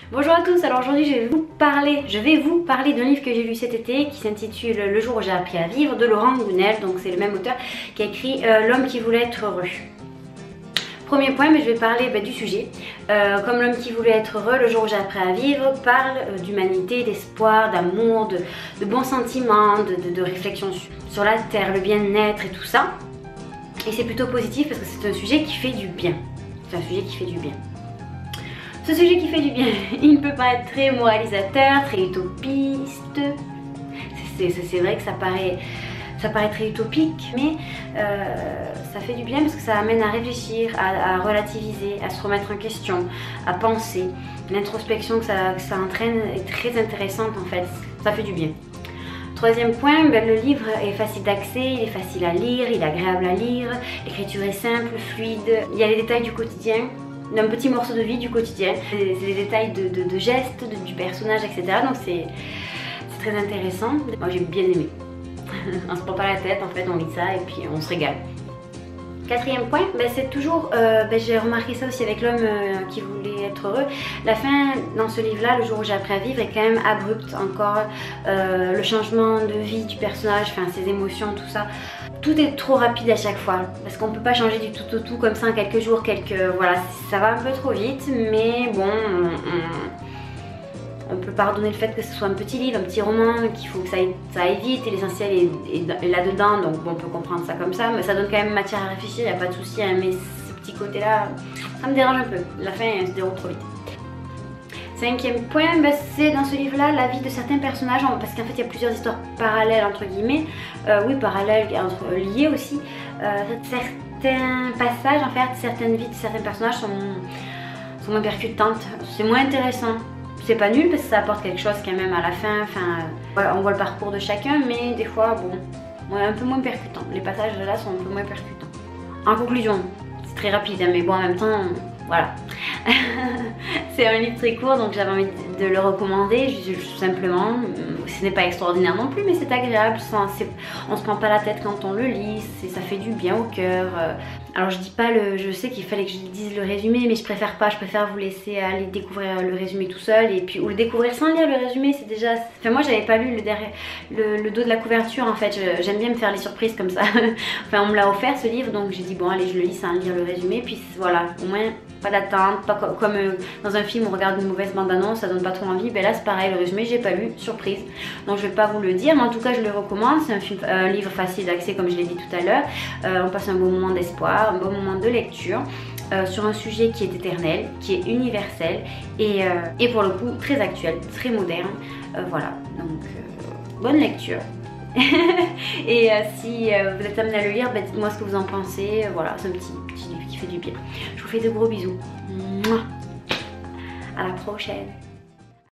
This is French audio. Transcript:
Bonjour à tous, alors aujourd'hui je vais vous parler d'un livre que j'ai lu cet été qui s'intitule Le jour où j'ai appris à vivre de Laurent Gounel, donc c'est le même auteur qui a écrit L'homme qui voulait être heureux. Premier point, mais je vais parler du sujet. Comme L'homme qui voulait être heureux, Le jour où j'ai appris à vivre parle d'humanité, d'espoir, d'amour, de bons sentiments, de réflexion sur la terre, le bien-être et tout ça. Et c'est plutôt positif parce que c'est un sujet qui fait du bien. C'est un sujet qui fait du bien. Ce sujet qui fait du bien, il peut paraître très moralisateur, très utopiste. C'est vrai que ça paraît très utopique, mais ça fait du bien parce que ça amène à réfléchir, à relativiser, à se remettre en question, à penser. L'introspection que ça entraîne est très intéressante en fait, ça fait du bien. Troisième point, le livre est facile d'accès, il est facile à lire, il est agréable à lire, l'écriture est simple, fluide, il y a les détails du quotidien, d'un petit morceau de vie du quotidien, c'est les détails de gestes, du personnage, etc. Donc c'est très intéressant. Moi j'ai bien aimé. On se prend pas la tête en fait, on lit ça et puis on se régale. Quatrième point, c'est toujours, j'ai remarqué ça aussi avec L'homme qui voulait être heureux. La fin dans ce livre-là, Le jour où j'ai appris à vivre, est quand même abrupte encore. Le changement de vie du personnage, enfin ses émotions, tout ça. Tout est trop rapide à chaque fois parce qu'on peut pas changer du tout au tout comme ça en quelques jours, voilà, ça va un peu trop vite, mais bon, on peut pardonner le fait que ce soit un petit livre, un petit roman, qu'il faut que ça aille vite et l'essentiel est là-dedans, donc bon, on peut comprendre ça comme ça, mais ça donne quand même matière à réfléchir, il n'y a pas de souci, hein, mais ce petit côté-là, ça me dérange un peu, la fin elle se déroule trop vite. Cinquième point, c'est dans ce livre-là la vie de certains personnages, parce qu'en fait il y a plusieurs histoires parallèles entre guillemets, oui parallèles, liées aussi. Certains passages, en fait, certaines vies de certains personnages sont moins percutantes, c'est moins intéressant. C'est pas nul parce que ça apporte quelque chose quand même à la fin, voilà, on voit le parcours de chacun, mais des fois, bon, un peu moins percutant. Les passages là sont un peu moins percutants. En conclusion, c'est très rapide, hein, mais bon, en même temps, voilà. C'est un livre très court, donc j'avais envie de le recommander, tout simplement. Ce n'est pas extraordinaire non plus, mais c'est agréable. On se prend pas la tête quand on le lit, ça fait du bien au cœur. Alors je dis pas je sais qu'il fallait que je dise le résumé, mais je préfère pas, je préfère vous laisser aller découvrir le résumé tout seul, et puis ou le découvrir sans lire le résumé, c'est déjà... Enfin moi j'avais pas lu le dos de la couverture en fait, j'aime bien me faire les surprises comme ça. Enfin on me l'a offert ce livre, donc j'ai dit bon allez je le lis sans lire le résumé, puis voilà, au moins pas d'attente, pas comme dans un film on regarde une mauvaise bande-annonce, ça donne pas trop envie, là c'est pareil, le résumé j'ai pas lu, surprise, donc je vais pas vous le dire, mais en tout cas je le recommande, c'est un livre facile d'accès comme je l'ai dit tout à l'heure, on passe un bon moment d'espoir, un bon moment de lecture sur un sujet qui est éternel, qui est universel et pour le coup très actuel, très moderne, voilà, donc bonne lecture. Et si vous êtes amené à le lire, dites-moi ce que vous en pensez, voilà, c'est un petit livre qui fait du bien. Je vous fais de gros bisous. Mouah. À la prochaine.